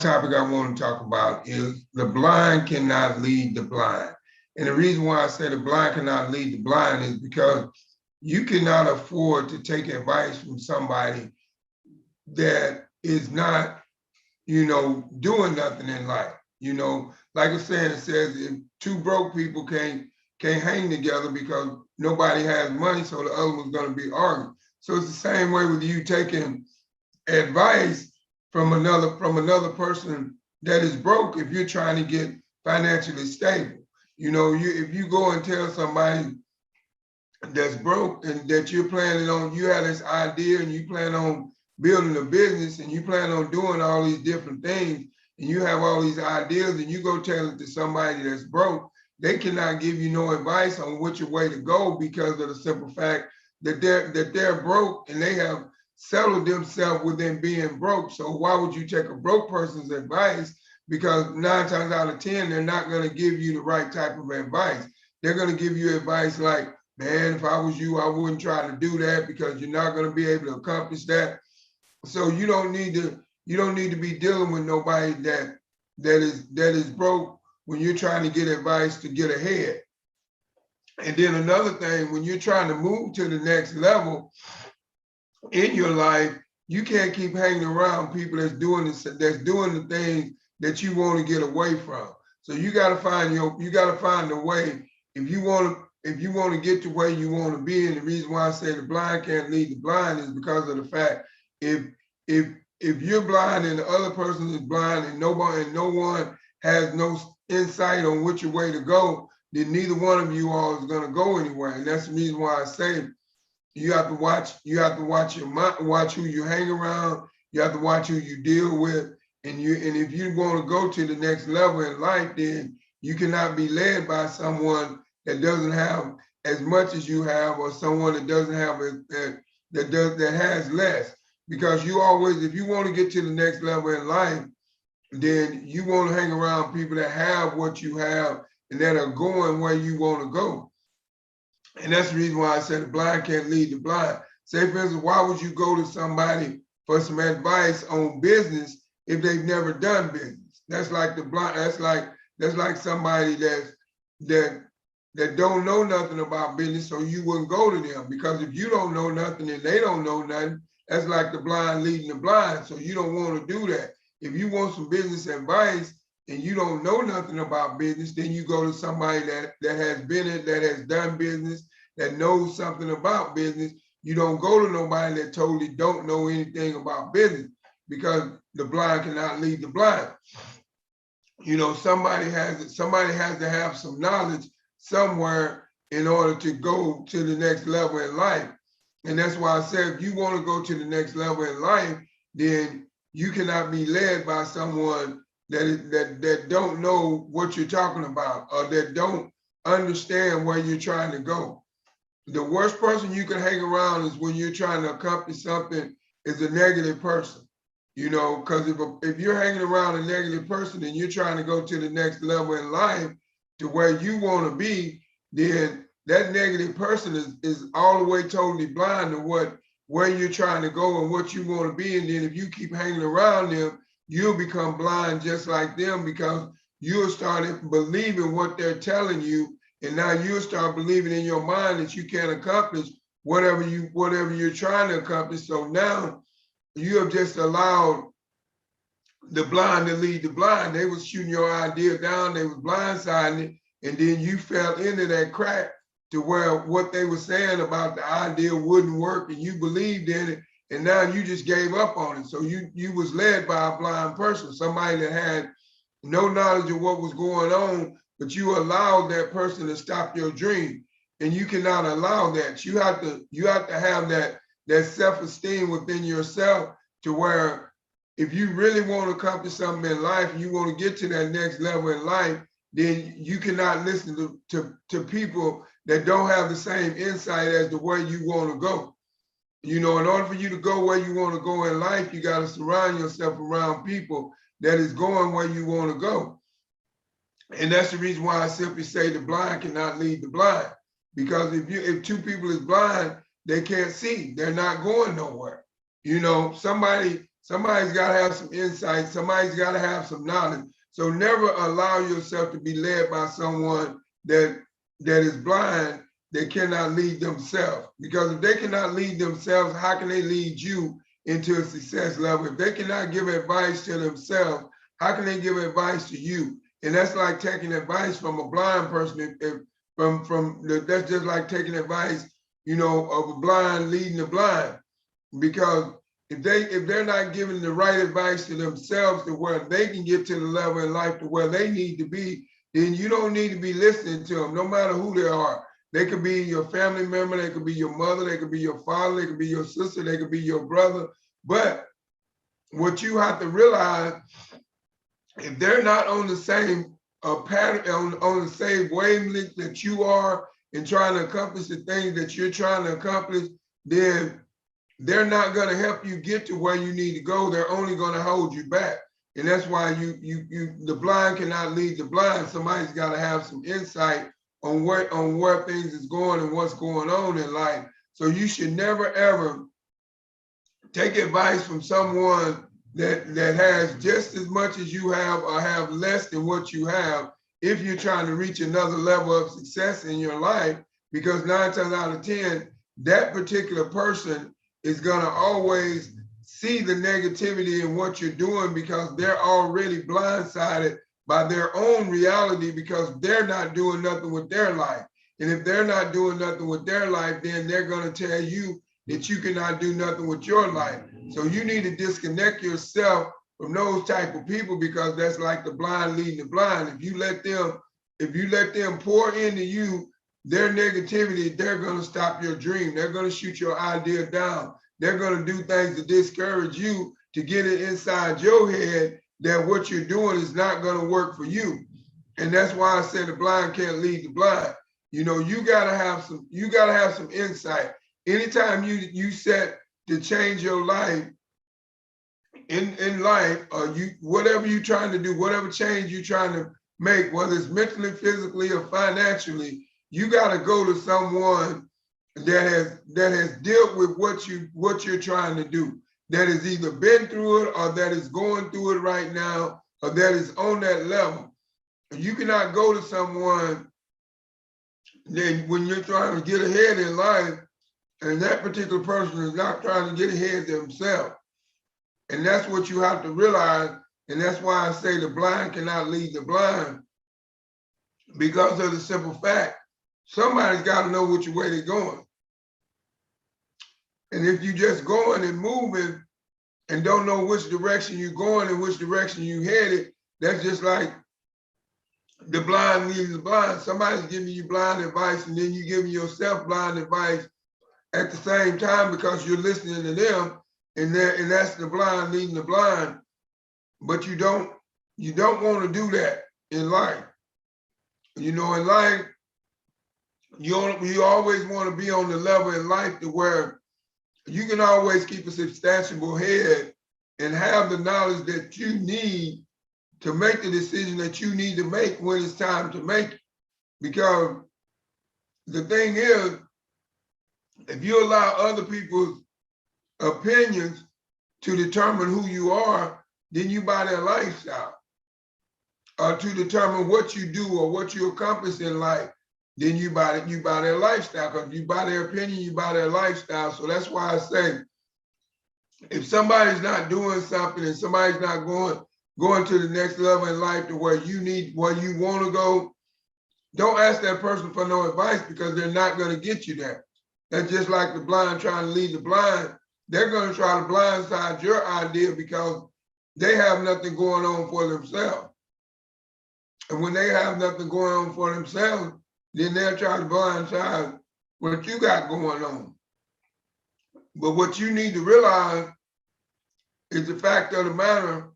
topic I want to talk about is the blind cannot lead the blind. And the reason why I say the blind cannot lead the blind is because you cannot afford to take advice from somebody that is not, doing nothing in life. Like a saying, it says if two broke people can't hang together because nobody has money, so the other one's going to be arguing. So it's the same way with you taking advice from another person that is broke. If you're trying to get financially stable, if you go and tell somebody that's broke and that you're planning on, you have this idea and you plan on building a business and you plan on doing all these different things and you have all these ideas and you go tell it to somebody that's broke, they cannot give you no advice on which way to go because of the simple fact that they're broke and they have settled themselves with them being broke. So why would you take a broke person's advice? Because 9 times out of 10, they're not going to give you the right type of advice. They're going to give you advice like, man, if I was you, I wouldn't try to do that because you're not going to be able to accomplish that. So you don't need to be dealing with nobody that is broke when you're trying to get advice to get ahead. And then another thing, when you're trying to move to the next level in your life, you can't keep hanging around people that's doing the things that you want to get away from. So you got to find a way if you want to get to where you want to be. And the reason why I say the blind can't lead the blind is because of the fact if you're blind and the other person is blind and no one has no insight on which way to go, then neither one of you all is going to go anywhere. And that's the reason why I say you have to watch watch who you hang around. You have to watch who you deal with. And if you want to go to the next level in life, then you cannot be led by someone that doesn't have as much as you have, or someone that doesn't have that has less. Because you always, if you want to get to the next level in life, then you want to hang around people that have what you have and that are going where you want to go. And that's the reason why I said the blind can't lead the blind. Say, for instance, why would you go to somebody for some advice on business if they've never done business? That's like the blind. That's like somebody that don't know nothing about business, so you wouldn't go to them. Because if you don't know nothing and they don't know nothing, that's like the blind leading the blind. So you don't want to do that. If you want some business advice and you don't know nothing about business, then you go to somebody that has been it, that has done business, that knows something about business. You don't go to nobody that totally don't know anything about business, because the blind cannot lead the blind. Somebody has to have some knowledge somewhere in order to go to the next level in life. And that's why I said, if you want to go to the next level in life, then you cannot be led by someone that don't know what you're talking about, or that don't understand where you're trying to go. The worst person you can hang around is when you're trying to accomplish something is a negative person. Because if you're hanging around a negative person and you're trying to go to the next level in life to where you want to be, then that negative person is all the way totally blind to where you're trying to go and what you want to be. And then if you keep hanging around them, you'll become blind just like them, because you'll start believing what they're telling you. And now you'll start believing in your mind that you can't accomplish whatever you're trying to accomplish. So now you have just allowed the blind to lead the blind. They was shooting your idea down, they was blindsiding it, and then you fell into that crack to where what they were saying about the idea wouldn't work, and you believed in it, and now you just gave up on it. So you was led by a blind person, somebody that had no knowledge of what was going on, but you allowed that person to stop your dream. And you cannot allow that. You have to have that self-esteem within yourself, to where if you really want to accomplish something in life, and you want to get to that next level in life, then you cannot listen to people that don't have the same insight as to where you want to go. In order for you to go where you want to go in life, you got to surround yourself around people that is going where you want to go. And that's the reason why I simply say the blind cannot lead the blind. Because if two people is blind, they can't see. They're not going nowhere. Somebody Somebody's got to have some insight. Somebody's got to have some knowledge. So never allow yourself to be led by someone that is blind, that cannot lead themselves. Because if they cannot lead themselves, how can they lead you into a success level? If they cannot give advice to themselves, how can they give advice to you? And that's like taking advice from a blind person. That's just like taking advice, you know, of a blind leading the blind. Because if they're not giving the right advice to themselves to where they can get to the level in life to where they need to be, then you don't need to be listening to them, no matter who they are. They could be your family member, they could be your mother, they could be your father, they could be your sister, they could be your brother. But what you have to realize, if they're not on the same pattern, on the same wavelength that you are in trying to accomplish the things that you're trying to accomplish, then they're not going to help you get to where you need to go. They're only going to hold you back. And that's why the blind cannot lead the blind. Somebody's got to have some insight on where things is going and what's going on in life. So you should never ever take advice from someone that has just as much as you have or have less than what you have if you're trying to reach another level of success in your life, because 9 times out of 10, that particular person is going to always see the negativity in what you're doing, because they're already blindsided by their own reality, because they're not doing nothing with their life. And if they're not doing nothing with their life, then they're going to tell you that you cannot do nothing with your life. So you need to disconnect yourself from those type of people, because that's like the blind leading the blind. If you let them pour into you their negativity, they're going to stop your dream. They're going to shoot your idea down. They're going to do things to discourage you, to get it inside your head that what you're doing is not going to work for you. And that's why I said the blind can't lead the blind. You know, you got to have some insight. Anytime you set to change your life in life, or whatever you're trying to do, whatever change you're trying to make, whether it's mentally, physically, or financially, you got to go to someone that has dealt with what you're trying to do, that has either been through it or that is going through it right now, or that is on that level. You cannot go to someone then when you're trying to get ahead in life, and that particular person is not trying to get ahead themselves. And that's what you have to realize. And that's why I say the blind cannot lead the blind, because of the simple fact, somebody's got to know which way they're going. And if you just going and moving and don't know which direction you're going and which direction you headed, that's just like the blind leading the blind. Somebody's giving you blind advice, and then you giving yourself blind advice at the same time, because you're listening to them, and that's the blind leading the blind. But you don't want to do that in life. You know, in life, you always want to be on the level in life to where you can always keep a substantial head and have the knowledge that you need to make the decision that you need to make when it's time to make it. Because the thing is, if you allow other people's opinions to determine who you are, then you buy their lifestyle. Or to determine what you do or what you accomplish in life, then you buy their lifestyle. Because you buy their opinion, you buy their lifestyle. So that's why I say, if somebody's not doing something and somebody's not going to the next level in life to where you want to go, don't ask that person for no advice, because they're not going to get you there. That's just like the blind trying to lead the blind. They're going to try to blindside your idea because they have nothing going on for themselves. And when they have nothing going on for themselves, then they'll try to blindside what you got going on. But what you need to realize is the fact of the matter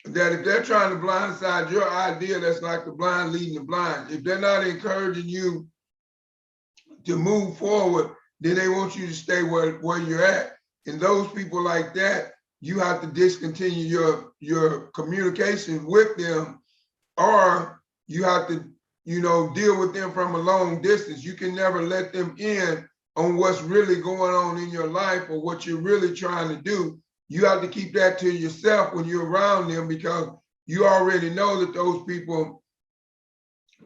that if they're trying to blindside your idea, that's like the blind leading the blind. If they're not encouraging you to move forward, then they want you to stay where you're at. And those people like that, you have to discontinue your communication with them, or you have to, deal with them from a long distance. You can never let them in on what's really going on in your life or what you're really trying to do, you have to keep that to yourself when you're around them, because you already know that those people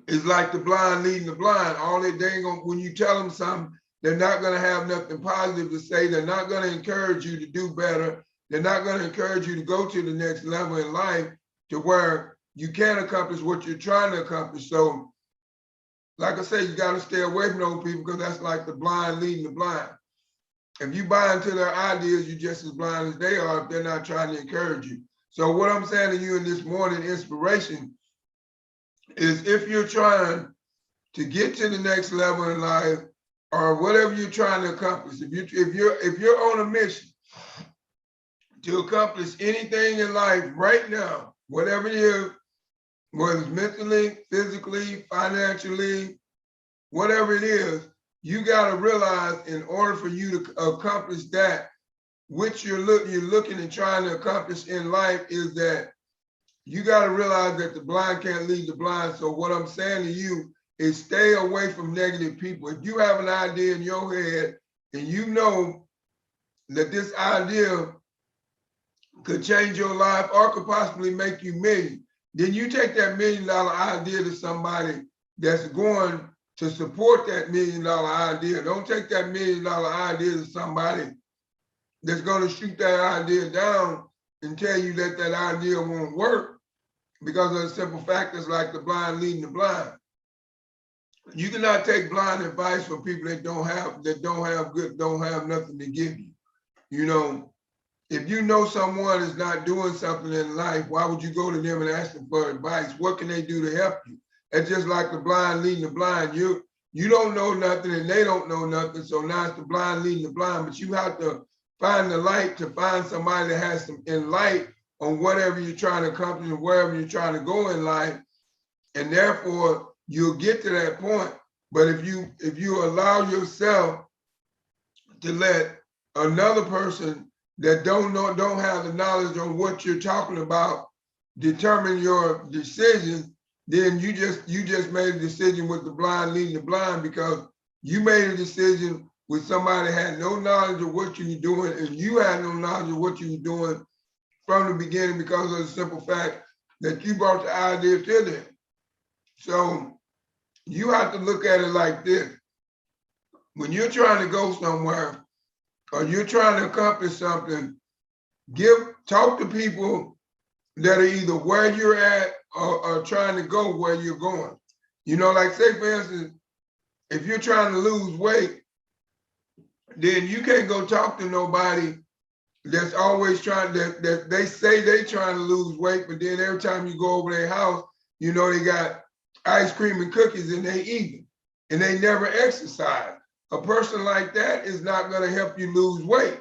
is like the blind leading the blind. All they ain't gonna, when you tell them something, they're not gonna have nothing positive to say. They're not gonna encourage you to do better. They're not gonna encourage you to go to the next level in life to where you can accomplish what you're trying to accomplish. So, like I say, you gotta stay away from those people, because that's like the blind leading the blind. If you buy into their ideas, you're just as blind as they are if they're not trying to encourage you. So what I'm saying to you in this morning inspiration is, if you're trying to get to the next level in life, or whatever you're trying to accomplish, if you're on a mission to accomplish anything in life right now, whatever it is, whether it's mentally, physically, financially, whatever it is, you got to realize, in order for you to accomplish that, which you're looking and trying to accomplish in life, is that you got to realize that the blind can't lead the blind. So what I'm saying to you is, stay away from negative people. If you have an idea in your head and you know that this idea could change your life or could possibly make you million, then you take that $1 million idea to somebody that's going to support that $1 million idea. Don't take that $1 million idea to somebody that's going to shoot that idea down and tell you that that idea won't work, because of the simple fact it's like the blind leading the blind. You cannot take blind advice from people that don't have nothing to give you. You know, if you know someone is not doing something in life, why would you go to them and ask them for advice? What can they do to help you? It's just like the blind leading the blind. You don't know nothing and they don't know nothing. So now it's the blind leading the blind, but you have to find the light to find somebody that has some light on whatever you're trying to accomplish and wherever you're trying to go in life. And therefore you'll get to that point. But if you allow yourself to let another person that don't have the knowledge on what you're talking about determine your decision, then you just made a decision with the blind leading the blind, because you made a decision with somebody that had no knowledge of what you were doing, and you had no knowledge of what you were doing from the beginning, because of the simple fact that you brought the idea to them. So you have to look at it like this. When you're trying to go somewhere or you're trying to accomplish something, talk to people that are either where you're at or trying to go where you're going. You know, like say for instance, if you're trying to lose weight, then you can't go talk to nobody that's always trying, that they say they trying to lose weight, but then every time you go over their house, you know, they got ice cream and cookies and they eat it, and they never exercise. A person like that is not going to help you lose weight.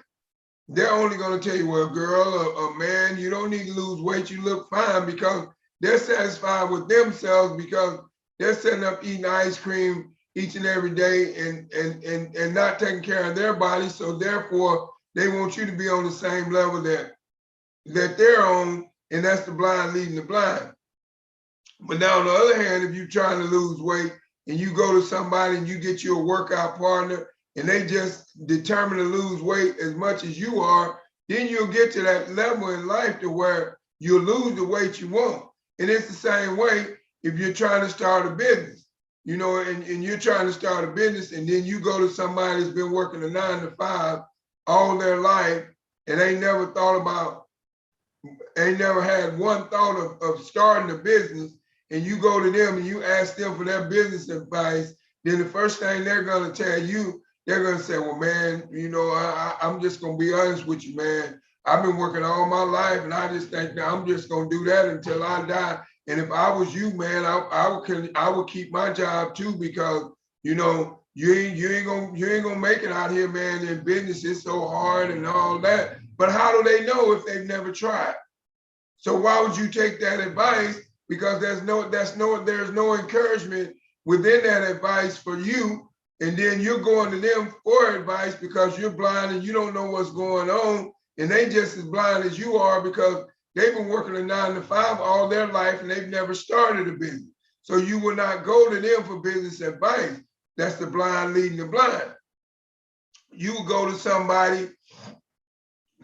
They're only going to tell you, well, girl or man, you don't need to lose weight. You look fine, because they're satisfied with themselves, because they're sitting up eating ice cream each and every day and not taking care of their body. So therefore, they want you to be on the same level that they're on, and that's the blind leading the blind. But now on the other hand, if you're trying to lose weight and you go to somebody and you get you a workout partner and they just determined to lose weight as much as you are, then you'll get to that level in life to where you'll lose the weight you want. And it's the same way if you're trying to start a business, you know, and you're trying to start a business, and then you go to somebody that's been working a 9 to 5 all their life and ain't never had one thought of starting a business, and you go to them and you ask them for their business advice, then the first thing they're going to tell you, they're going to say, well, man, you know, I'm just going to be honest with you, man. I've been working all my life, and I just think that I'm just going to do that until I die. And if I was you, man, I would keep my job too, because, you know, you ain't gonna make it out here, man. In business, it's so hard and all that. But how do they know if they've never tried? So why would you take that advice? Because there's no encouragement within that advice for you. And then you're going to them for advice because you're blind and you don't know what's going on. And they just as blind as you are, because they've been working a 9 to 5 all their life and they've never started a business. So you will not go to them for business advice. That's the blind leading the blind. You will go to somebody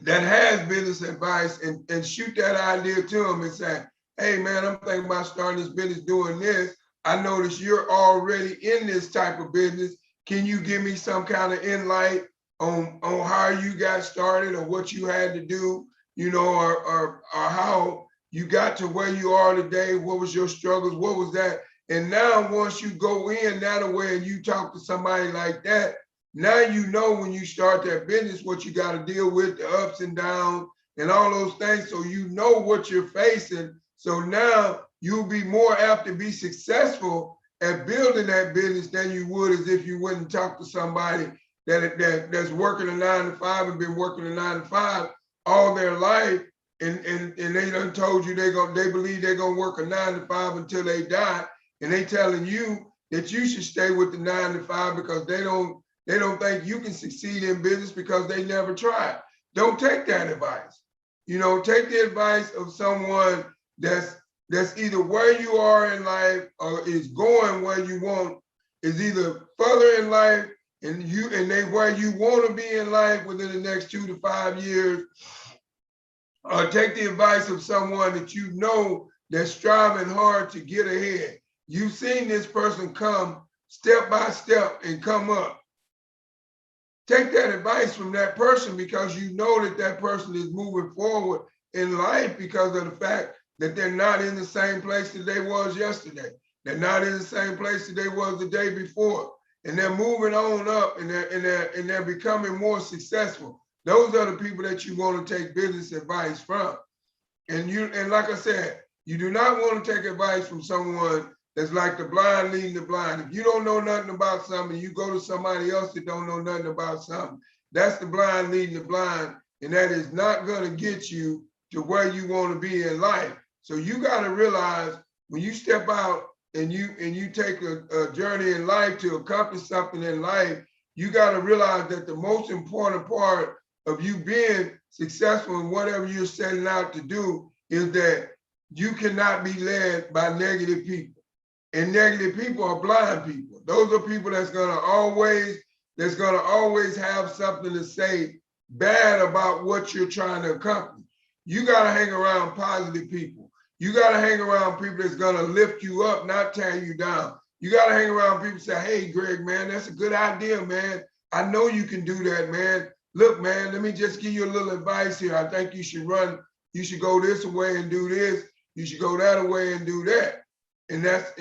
that has business advice and shoot that idea to them and say, hey man, I'm thinking about starting this business doing this. I notice you're already in this type of business. Can you give me some kind of insight on how you got started or what you had to do, you know, or how you got to where you are today? What was your struggles? What was that? And now once you go in that way and you talk to somebody like that, now you know when you start that business what you got to deal with, the ups and downs and all those things. So you know what you're facing. So now you'll be more apt to be successful at building that business than you would as if you went and talked to somebody that's working a 9-to-5 and been working a 9-to-5 all their life, and they done told you they believe they're gonna work a 9-to-5 until they die, and they telling you that you should stay with the 9-to-5 because they don't think you can succeed in business because they never tried. Don't take that advice. You know, take the advice of someone that's either where you are in life or is going where you want, is either further in life and they where you want to be in life within the next 2 to 5 years, or take the advice of someone that you know that's striving hard to get ahead. You've seen this person come step by step and come up. Take that advice from that person because you know that that person is moving forward in life because of the fact that they're not in the same place that they was yesterday. They're not in the same place that they was the day before. And they're moving on up and they're becoming more successful. Those are the people that you want to take business advice from. And like I said, you do not want to take advice from someone that's like the blind leading the blind. If you don't know nothing about something, you go to somebody else that don't know nothing about something. That's the blind leading the blind, and that is not going to get you to where you want to be in life. So you got to realize when you step out and you take a journey in life to accomplish something in life, you got to realize that the most important part of you being successful in whatever you're setting out to do is that you cannot be led by negative people. And negative people are blind people. Those are people that's gonna always have something to say bad about what you're trying to accomplish. You gotta hang around positive people. You gotta hang around people that's gonna lift you up, not tear you down. You gotta hang around people say, hey, Greg, man, that's a good idea, man. I know you can do that, man. Look, man, let me just give you a little advice here. I think you should go this way and do this. You should go that way and do that. And that's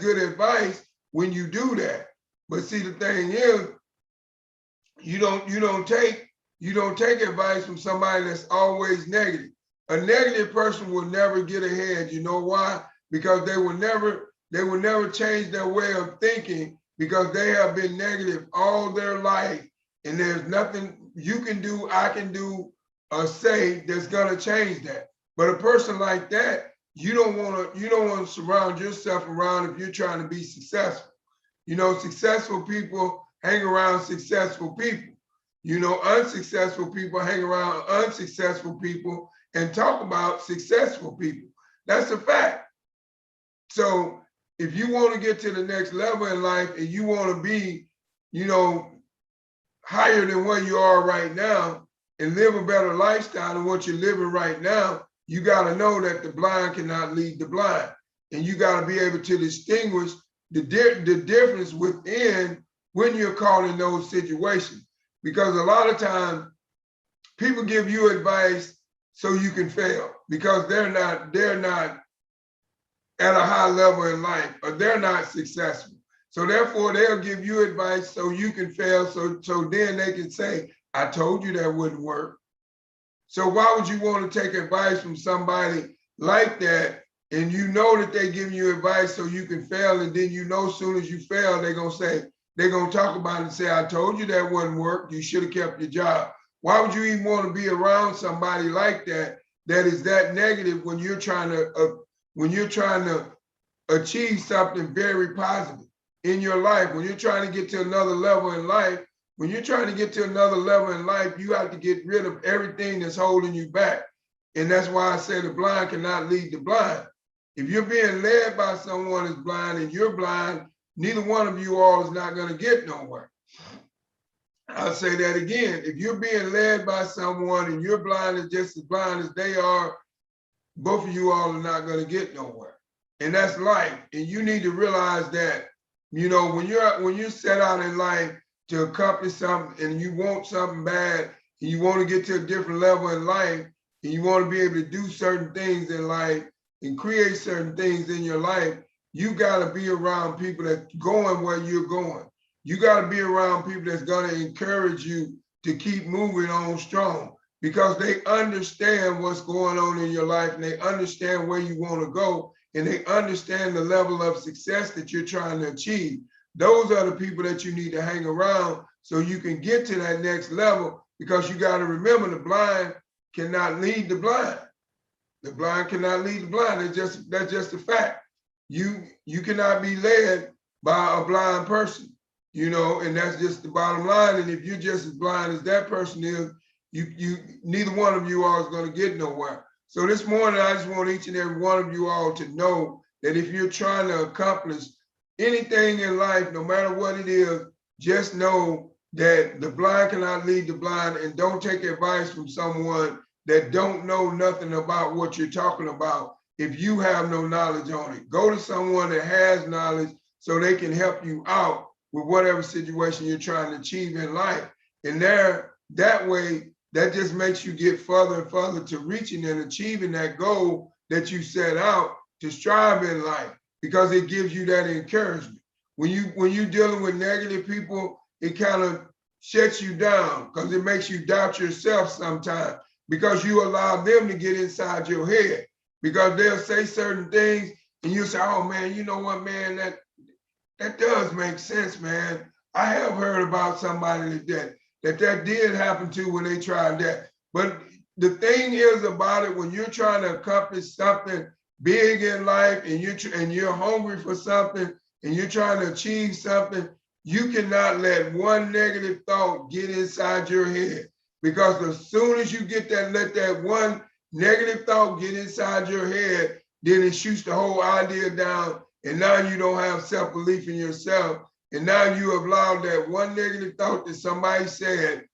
good advice when you do that. But see, the thing is, you don't take advice from somebody that's always negative. A negative person will never get ahead. You know why? Because they will never change their way of thinking because they have been negative all their life. And there's nothing you can do, I can do, or say that's gonna change that. But a person like that, you don't want to surround yourself around if you're trying to be successful. You know, successful people hang around successful people. You know, unsuccessful people hang around unsuccessful people and talk about successful people. That's a fact. So if you want to get to the next level in life and you want to be, you know, higher than where you are right now and live a better lifestyle than what you're living right now, you got to know that the blind cannot lead the blind. And you got to be able to distinguish the difference within when you're caught in those situations. Because a lot of times people give you advice so you can fail because they're not at a high level in life or they're not successful. So therefore they'll give you advice so you can fail. So then they can say, I told you that wouldn't work. So why would you want to take advice from somebody like that and you know that they're giving you advice so you can fail, and then you know as soon as you fail, they're gonna talk about it and say, I told you that wouldn't work, you should have kept your job. Why would you even want to be around somebody like that is that negative when you're trying to achieve something very positive in your life, when you're trying to get to another level in life? When you're trying to get to another level in life, you have to get rid of everything that's holding you back. And that's why I say the blind cannot lead the blind. If you're being led by someone who's blind and you're blind, neither one of you all is not going to get nowhere. I'll say that again. If you're being led by someone and you're blind and just as blind as they are, both of you all are not going to get nowhere. And that's life. And you need to realize that, you know, when you're set out in life to accomplish something and you want something bad and you want to get to a different level in life and you want to be able to do certain things in life and create certain things in your life, you got to be around people that's going where you're going. You got to be around people that's going to encourage you to keep moving on strong, because they understand what's going on in your life and they understand where you want to go and they understand the level of success that you're trying to achieve. Those are the people that you need to hang around so you can get to that next level, because you got to remember the blind cannot lead the blind. The blind cannot lead the blind. That's just a fact. You cannot be led by a blind person, you know, and that's just the bottom line. And if you're just as blind as that person is, you neither one of you all is going to get nowhere. So this morning, I just want each and every one of you all to know that if you're trying to accomplish anything in life, no matter what it is, just know that the blind cannot lead the blind, and don't take advice from someone that don't know nothing about what you're talking about if you have no knowledge on it. Go to someone that has knowledge so they can help you out with whatever situation you're trying to achieve in life. And that way, that just makes you get further and further to reaching and achieving that goal that you set out to strive in life, because it gives you that encouragement. When you're dealing with negative people, it kind of shuts you down because it makes you doubt yourself sometimes, because you allow them to get inside your head, because they'll say certain things and you say, oh man, you know what, man, that does make sense, man. I have heard about somebody that did happen to when they tried that. But the thing is about it, when you're trying to accomplish something big in life and you're hungry for something and you're trying to achieve something, you cannot let one negative thought get inside your head. Because as soon as you let that one negative thought get inside your head, then it shoots the whole idea down. And now you don't have self-belief in yourself. And now you have allowed that one negative thought that somebody said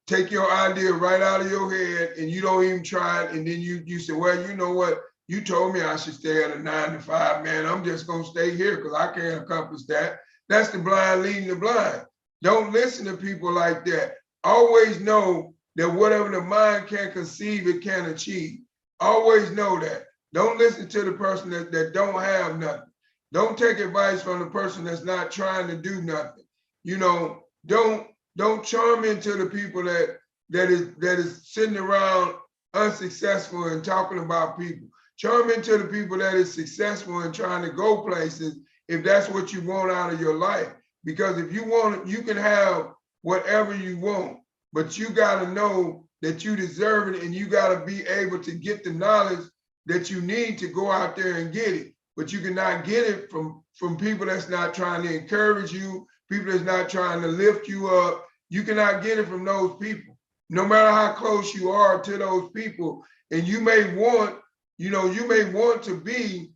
take your idea right out of your head, and you don't even try it. And then you say, well, you know what? You told me I should stay at a 9 to 5, man. I'm just going to stay here because I can't accomplish that. That's the blind leading the blind. Don't listen to people like that. Always know that whatever the mind can conceive, it can achieve. Always know that. Don't listen to the person that don't have nothing. Don't take advice from the person that's not trying to do nothing. You know, don't charm into the people that is sitting around unsuccessful and talking about people. Charm into the people that is successful and trying to go places, if that's what you want out of your life. Because if you want it, you can have whatever you want, but you got to know that you deserve it, and you got to be able to get the knowledge that you need to go out there and get it. But you cannot get it from people that's not trying to encourage you, people that's not trying to lift you up. You cannot get it from those people, no matter how close you are to those people. And you may want to be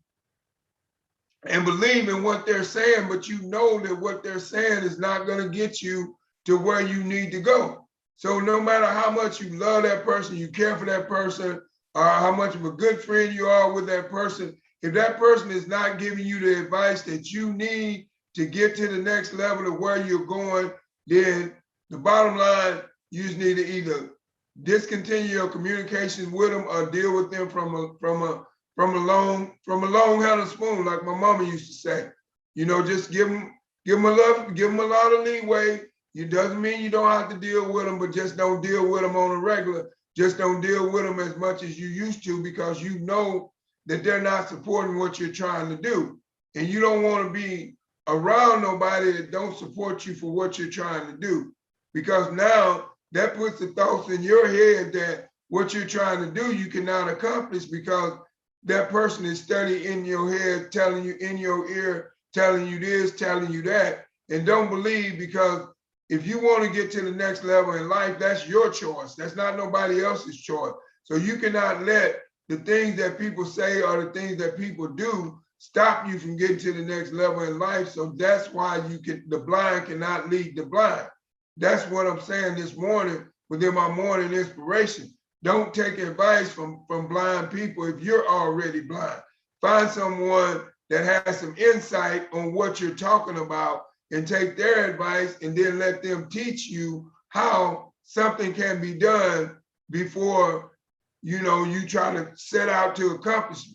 and believe in what they're saying, but you know that what they're saying is not going to get you to where you need to go. So no matter how much you love that person, you care for that person, or how much of a good friend you are with that person, if that person is not giving you the advice that you need to get to the next level of where you're going, then the bottom line, you just need to either discontinue your communications with them or deal with them from a long handled spoon, like my mama used to say. You know, just give them a lot of leeway. It doesn't mean you don't have to deal with them, but just don't deal with them on a regular. Just don't deal with them as much as you used to, because you know that they're not supporting what you're trying to do. And you don't want to be around nobody that don't support you for what you're trying to do. Because now that puts the thoughts in your head that what you're trying to do, you cannot accomplish, because that person is steady in your head, telling you in your ear, telling you this, telling you that. And don't believe, because if you want to get to the next level in life, that's your choice. That's not nobody else's choice. So you cannot let the things that people say or the things that people do stop you from getting to the next level in life. So that's why the blind cannot lead the blind. That's what I'm saying this morning within my morning inspiration. Don't take advice from blind people if you're already blind. Find someone that has some insight on what you're talking about and take their advice and then let them teach you how something can be done before you try to set out to accomplish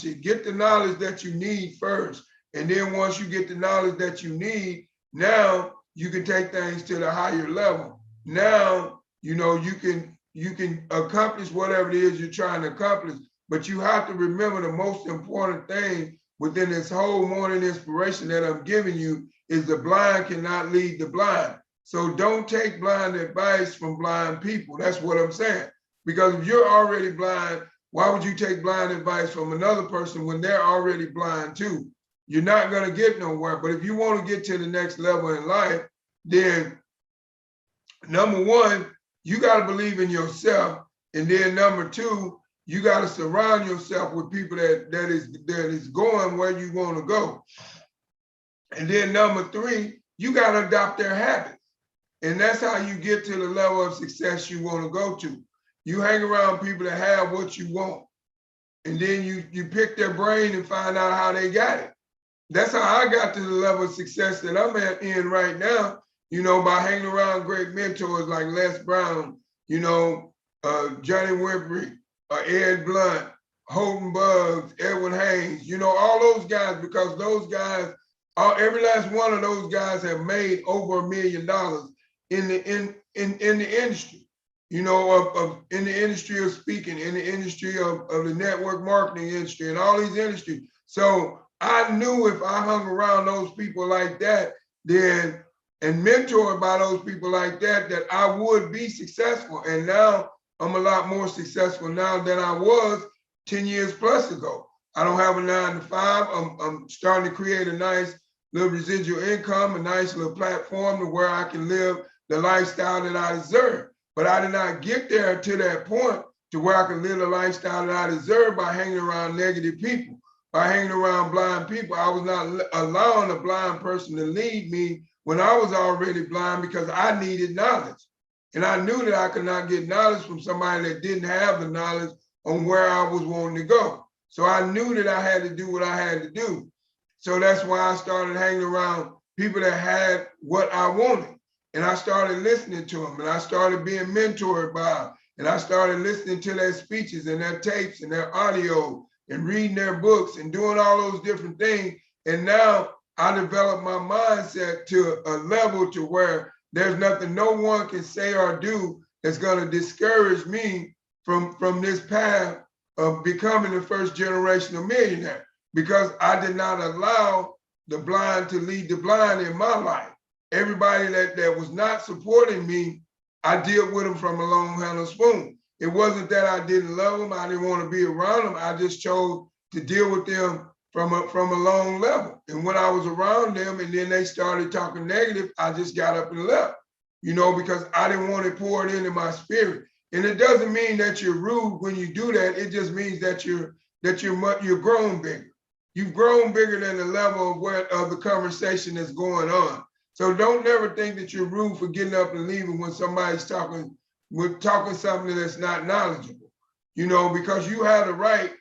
it. Get the knowledge that you need first. And then once you get the knowledge that you need, now you can take things to the higher level. Now, you can accomplish whatever it is you're trying to accomplish, but you have to remember the most important thing within this whole morning inspiration that I'm giving you is the blind cannot lead the blind. So don't take blind advice from blind people. That's what I'm saying. Because if you're already blind, why would you take blind advice from another person when they're already blind too? You're not going to get nowhere. But if you want to get to the next level in life, then number one, you got to believe in yourself. And then number two, you got to surround yourself with people that is going where you want to go. And then number three, you got to adopt their habits. And that's how you get to the level of success you want to go to. You hang around people that have what you want. And then you pick their brain and find out how they got it. That's how I got to the level of success that I'm in right now, by hanging around great mentors like Les Brown, Johnny Winfrey, Ed Blunt, Holden Buggs, Edwin Haynes, all those guys, because those guys, every last one of those guys have made over $1 million in the industry, in the industry of speaking, in the industry of the network marketing industry and all these industries. So I knew if I hung around those people like that, then and mentored by those people like that I would be successful. And now I'm a lot more successful now than I was 10 years plus ago. I don't have a 9-to-5. I'm starting to create a nice little residual income, a nice little platform to where I can live the lifestyle that I deserve. But I did not get there to that point to where I can live the lifestyle that I deserve by hanging around negative people, by hanging around blind people. I was not allowing a blind person to lead me when I was already blind because I needed knowledge. And I knew that I could not get knowledge from somebody that didn't have the knowledge on where I was wanting to go. So I knew that I had to do what I had to do. So that's why I started hanging around people that had what I wanted. And I started listening to them, and I started being mentored by them. And I started listening to their speeches and their tapes and their audio and reading their books and doing all those different things. And now I developed my mindset to a level to where there's nothing no one can say or do that's going to discourage me from this path of becoming the first generational millionaire, because I did not allow the blind to lead the blind in my life. Everybody that was not supporting me, I dealt with them from a long handled spoon. It wasn't that I didn't love them, I didn't want to be around them. I just chose to deal with them from a long level. And when I was around them and then they started talking negative, I just got up and left, because I didn't want it poured into my spirit. And it doesn't mean that you're rude when you do that. It just means that you're grown bigger. You've grown bigger than the level of the conversation that's going on. So don't never think that you're rude for getting up and leaving when somebody's talking something that's not knowledgeable, because you have the right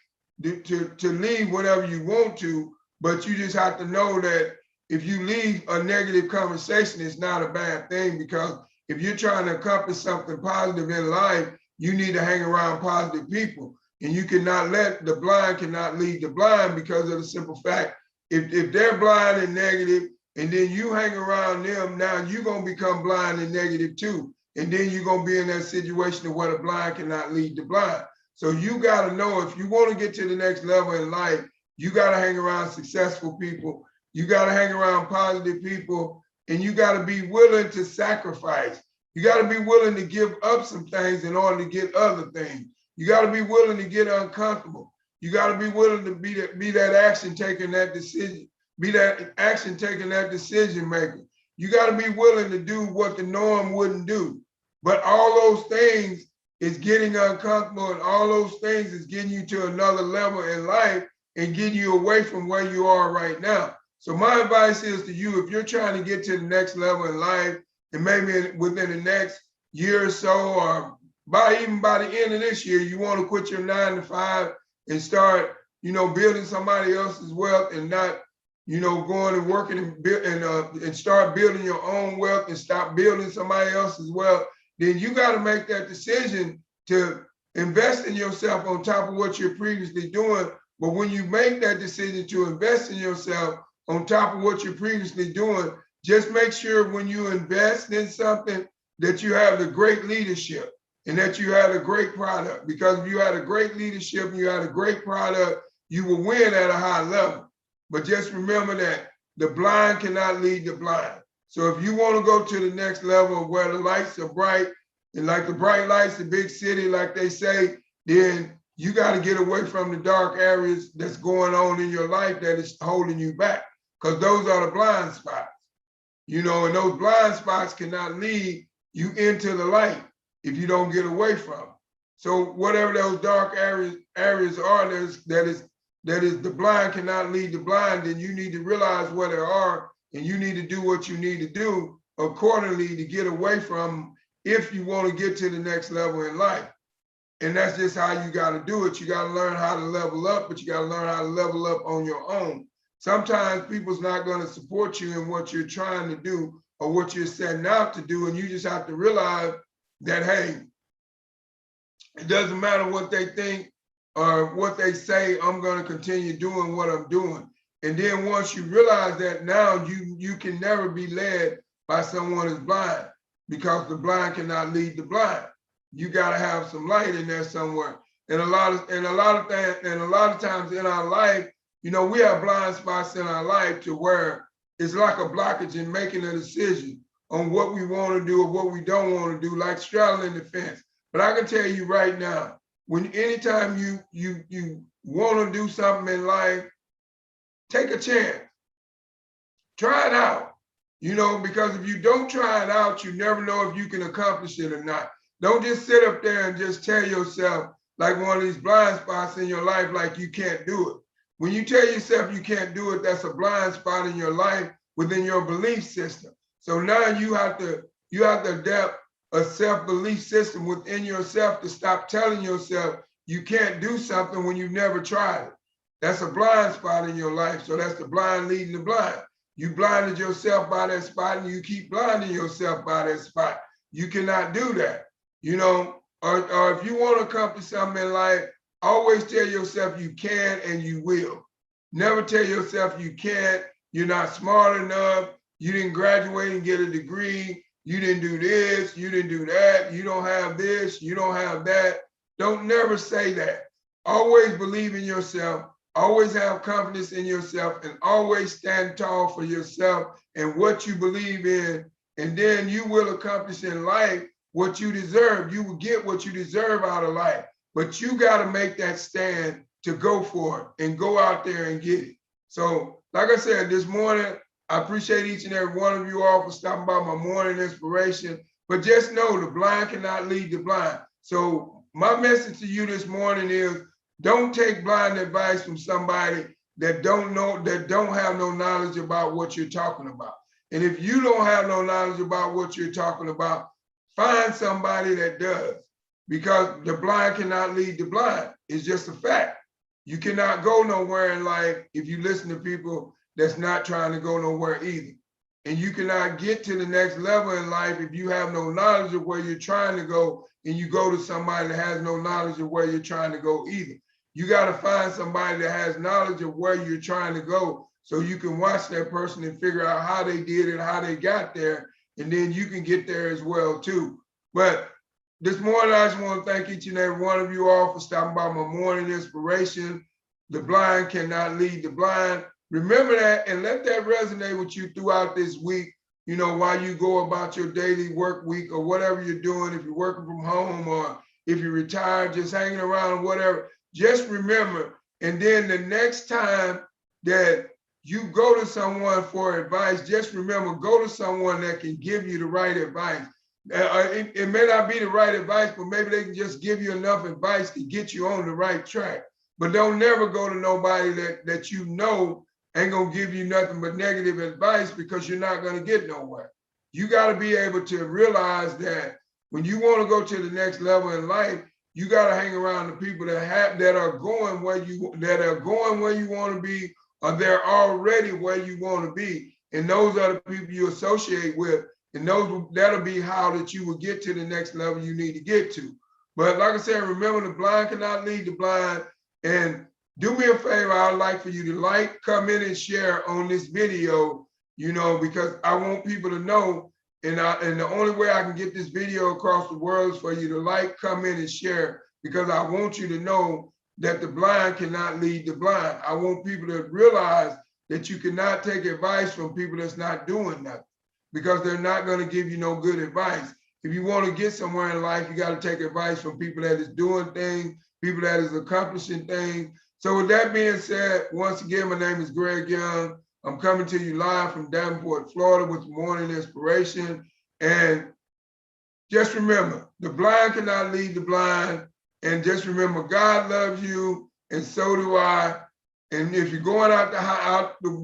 to leave whenever you want to, but you just have to know that if you leave a negative conversation, it's not a bad thing, because if you're trying to accomplish something positive in life, you need to hang around positive people. And you cannot let the blind cannot lead the blind, because of the simple fact, if they're blind and negative, and then you hang around them, now you're going to become blind and negative too. And then you're going to be in that situation where the blind cannot lead the blind. So you got to know, if you want to get to the next level in life, you got to hang around successful people. You got to hang around positive people, and you got to be willing to sacrifice. You got to be willing to give up some things in order to get other things. You got to be willing to get uncomfortable. You got to be willing to be that action taking that decision. Be that action taking that decision maker. You got to be willing to do what the norm wouldn't do. But all those things is getting uncomfortable, and all those things is getting you to another level in life and getting you away from where you are right now. So my advice is to you, if you're trying to get to the next level in life and maybe within the next year or so, or even by the end of this year, you want to quit your 9 to 5 and start, building somebody else's wealth, and not, going and working and start building your own wealth and stop building somebody else's wealth, then you got to make that decision to invest in yourself on top of what you're previously doing. But when you make that decision to invest in yourself on top of what you're previously doing, just make sure when you invest in something that you have the great leadership and that you had a great product. Because if you had a great leadership and you had a great product, you will win at a high level. But just remember that the blind cannot lead the blind. So if you want to go to the next level where the lights are bright, and like the bright lights, the big city, like they say, then you got to get away from the dark areas that's going on in your life that is holding you back, because those are the blind spots. And those blind spots cannot lead you into the light if you don't get away from them. So whatever those dark areas are, that is the blind cannot lead the blind, then you need to realize what they are, and you need to do what you need to do accordingly to get away from them if you want to get to the next level in life. And that's just how you got to do it. You got to learn how to level up, but you got to learn how to level up on your own. Sometimes people's not going to support you in what you're trying to do or what you're setting out to do. And you just have to realize that, hey, it doesn't matter what they think or what they say, I'm going to continue doing what I'm doing. And then once you realize that, now you can never be led by someone who's blind, because the blind cannot lead the blind. You got to have some light in there somewhere. And a lot of times in our life, we have blind spots in our life to where it's like a blockage in making a decision on what we want to do or what we don't want to do, like straddling the fence. But I can tell you right now, anytime you want to do something in life, take a chance. Try it out. Because if you don't try it out, you never know if you can accomplish it or not. Don't just sit up there and just tell yourself, like one of these blind spots in your life, like you can't do it. When you tell yourself you can't do it, that's a blind spot in your life within your belief system. So now you have to adapt a self-belief system within yourself to stop telling yourself you can't do something when you've never tried it. That's a blind spot in your life. So that's the blind leading the blind. You blinded yourself by that spot, and you keep blinding yourself by that spot. You cannot do that. Or if you want to accomplish something in life, always tell yourself you can and you will. Never tell yourself you can't, you're not smart enough, you didn't graduate and get a degree, you didn't do this, you didn't do that, you don't have this, you don't have that. Don't never say that. Always believe in yourself, always have confidence in yourself, and always stand tall for yourself and what you believe in. And then you will accomplish in life what you deserve. You will get what you deserve out of life. But you got to make that stand to go for it and go out there and get it. So, like I said, this morning, I appreciate each and every one of you all for stopping by my morning inspiration. But just know the blind cannot lead the blind. So my message to you this morning is, don't take blind advice from somebody that don't have no knowledge about what you're talking about. And if you don't have no knowledge about what you're talking about, find somebody that does, because the blind cannot lead the blind. It's just a fact. You cannot go nowhere in life if you listen to people that's not trying to go nowhere either. And you cannot get to the next level in life if you have no knowledge of where you're trying to go, and you go to somebody that has no knowledge of where you're trying to go either. You got to find somebody that has knowledge of where you're trying to go, so you can watch that person and figure out how they did it, how they got there, and then you can get there as well too. But this morning, I just want to thank each and every one of you all for stopping by my morning inspiration. The blind cannot lead the blind. Remember that, and let that resonate with you throughout this week, while you go about your daily work week or whatever you're doing. If you're working from home or if you're retired, just hanging around, whatever, just remember. And then the next time that you go to someone for advice, just remember, go to someone that can give you the right advice. It may not be the right advice, but maybe they can just give you enough advice to get you on the right track. But don't never go to nobody that ain't gonna give you nothing but negative advice, because you're not gonna get nowhere. you got to be able to realize that when you want to go to the next level in life, you got to hang around the people that are going where you want to be, or they're already where you want to be. And those are the people you associate with. And that'll be how that you will get to the next level you need to get to. But like I said, remember, the blind cannot lead the blind. And do me a favor, I'd like for you to like, comment, and share on this video, because I want people to know. And the only way I can get this video across the world is for you to like, comment, and share, because I want you to know that the blind cannot lead the blind. I want people to realize that you cannot take advice from people that's not doing nothing, because they're not going to give you no good advice. If you want to get somewhere in life, you got to take advice from people that is doing things, people that is accomplishing things. So with that being said, once again, my name is Greg Young. I'm coming to you live from Davenport, Florida with Morning Inspiration. And just remember, the blind cannot lead the blind. And just remember, God loves you, and so do I. And if you're going out on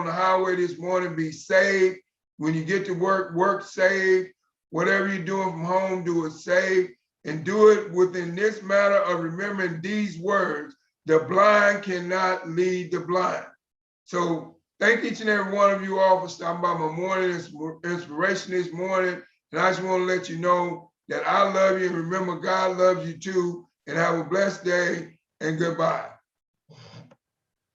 the highway this morning, be safe. When you get to work safe. Whatever you're doing from home, do it safe, and do it within this matter of remembering these words: the blind cannot lead the blind. So thank each and every one of you all for stopping by my morning inspiration this morning. And I just want to let you know that I love you, and remember, God loves you too. And have a blessed day, and goodbye.